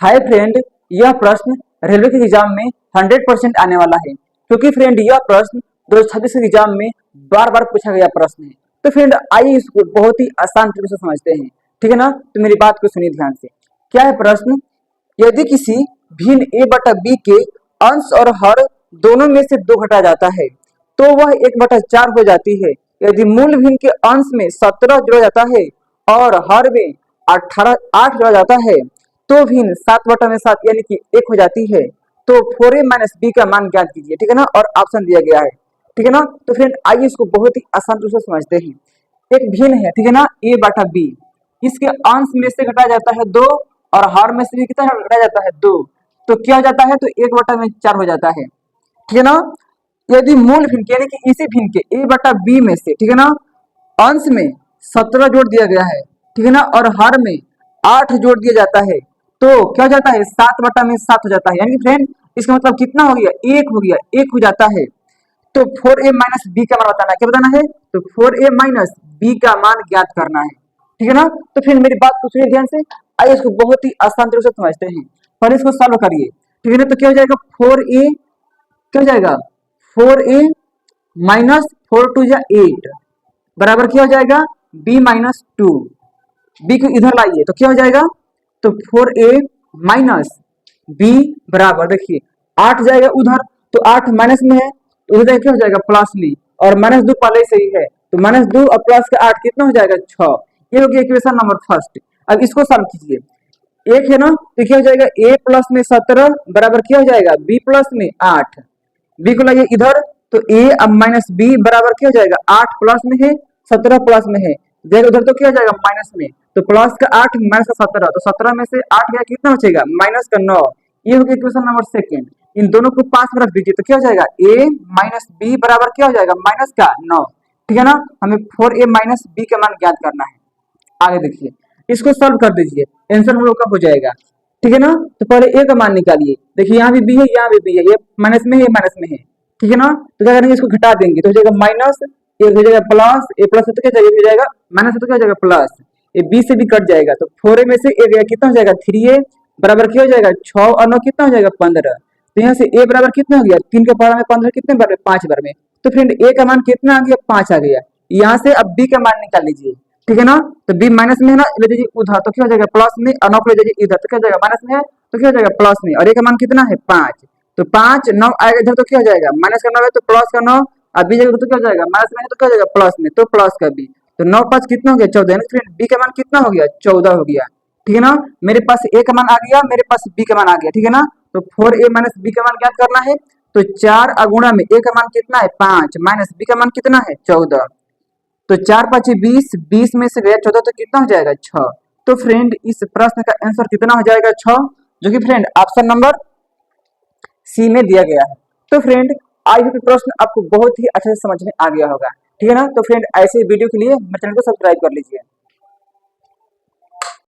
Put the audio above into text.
Hi friend, यह प्रश्न railway के एग्जाम में 100% आने वाला है, क्योंकि फ्रेंड यह प्रश्न 2026 के एग्जाम में बार बार पूछा गया प्रश्न है। तो फ्रेंड आइए इसको बहुत ही आसान तरीके से समझते हैं। ठीक है ना, तो मेरी बात को सुनिए ध्यान से। क्या है प्रश्न? यदि किसी भिन्न a बटा b के अंश और हर दोनों में से 2 घटा जाता है तो वह 1/4 हो जाती है। यदि मूल भिन्न के अंश में 17 जोड़ा जाता है और हर में 8 जोड़ा जाता है तो भिन्न 7/7 यानी कि 1 हो जाती है। तो 4a माइनस बी का मान ज्ञात कीजिए। ठीक है ना, और ऑप्शन दिया गया है। ठीक है ना, तो फ्रेंड आइए इसको बहुत ही आसान रूप से समझते हैं। एक भिन्न है, ठीक है ना, a बटा b, इसके अंश में से घटाया जाता है 2 और हर में से भी कितना घटाया जाता है 2, तो क्या हो जाता है? तो 1/4 हो जाता है। ठीक है ना, यदि मूल भिन्न के यानी कि इसी भिन्न के a बटा b में से, ठीक है ना, अंश में 17 जोड़ दिया गया है, ठीक है ना, और हर में 8 जोड़ दिया जाता है, तो क्या हो जाता है? 7/7 हो जाता है। यानी कि फ्रेंड इसका मतलब कितना हो गया? 1 हो गया, 1 हो जाता है। तो 4a माइनस बी का मान बताना है। क्या बताना है? तो 4a माइनस बी का मान ज्ञात करना है। ठीक है ना, तो फिर मेरी बात को सुनिए ध्यान से। आइए इसको बहुत ही आसान तरीके से समझते हैं। पहले इसको सॉल्व करिए। ठीक है ना, तो क्या हो जाएगा? 4a क्या हो जाएगा? 4a माइनस 4 2 8 बराबर क्या हो जाएगा? b minus 2। b को इधर लाइए तो क्या हो जाएगा? तो 4a माइनस b बराबर, देखिए 8 जाएगा उधर, तो 8 माइनस में है, तो उधर क्या हो जाएगा? प्लस में, और माइनस 2 पहले से ही है, तो माइनस 2 और प्लस का 8 कितना हो जाएगा? 6। ये हो गया इक्वेशन नंबर फर्स्ट। अब इसको सॉल्व कीजिए। एक है ना, तो क्या हो जाएगा? a प्लस में 17 बराबर क्या हो जाएगा? b प्लस में 8। b को लाइए इधर, तो a अब माइनस b बराबर क्या हो जाएगा? 8 प्लस में है, 17 प्लस में है, देखो उधर तो क्या हो जाएगा? माइनस में, तो प्लस का 8 माइनस का 17, तो 17 में से 8 गया, कितना बचेगा? माइनस का 9। ये हो गया इक्वेशन नंबर सेकंड। इन दोनों को पास में रख दीजिए, तो क्या हो जाएगा? a माइनस b बराबर क्या हो जाएगा? माइनस का 9। ठीक है ना, हमें 4a माइनस b का मान ज्ञात करना है। आगे देखिए, इसको सॉल्व कर दीजिए, आंसर हम लोग का हो जाएगा। ठीक है ना, तो पहले a का मान निकालिए। देखिए यहाँ भी b है, यहाँ भी b है, ये माइनस में है, ये माइनस में है। ठीक है ना, तो क्या करेंगे? इसको घटा देंगे तो हो जाएगा माइनस, ये हो जाएगा प्लस, ए प्लस है तो क्या जाएगा? हो जाएगा माइनस है तो क्या हो जाएगा? प्लस। ये b से भी कट जाएगा, तो 4a में से a गया, कितना हो जाएगा? 3a बराबर क्या हो जाएगा? 6 और 9 कितना हो जाएगा? 15। तो यहाँ से a बराबर कितना हो गया? 3 के पावर में 15 कितने बार में? 5 बार में। तो फ्रेंड a का मान कितना आ गया? 5 आ गया। यहाँ से अब b का मान निकाल लीजिए। ठीक है ना, तो b माइनस में है ना, ले लीजिए उधर, तो क्या हो जाएगा? प्लस में, और 9 को ले जाइए इधर, तो क्या हो जाएगा? माइनस में है, तो क्या हो जाएगा? प्लस में, और a का मान कितना है? 5। तो 5 9 आएगा इधर, तो क्या हो जाएगा? माइनस का 9 है तो प्लस का 9, अब b जगह तो क्या हो जाएगा? माइनस में है तो क्या हो जाएगा? प्लस में, तो प्लस का b। तो 9 5 कितना हो गया? 14। यानी फ्रेंड b का मान कितना हो गया? 14 हो गया। ठीक है ना, मेरे पास a का मान आ गया, मेरे पास b का मान आ गया। ठीक है ना, तो 4a माइनस b का मान ज्ञात करना है। तो 4 अगुणा में a का मान कितना है? 5 माइनस b का मान कितना है? 14। तो 4 5 20, 20 में से गया 14, तो कितना हो जाएगा? 6। तो फ्रेंड इस प्रश्न का आंसर कितना हो जाएगा? 6, जो कि फ्रेंड ऑप्शन नंबर सी में दिया गया है। तो फ्रेंड आई होप प्रश्न आपको बहुत ही अच्छे से समझ में आ गया होगा। ठीक है ना, तो फ्रेंड ऐसे वीडियो के लिए मेरे चैनल को सब्सक्राइब कर लीजिए।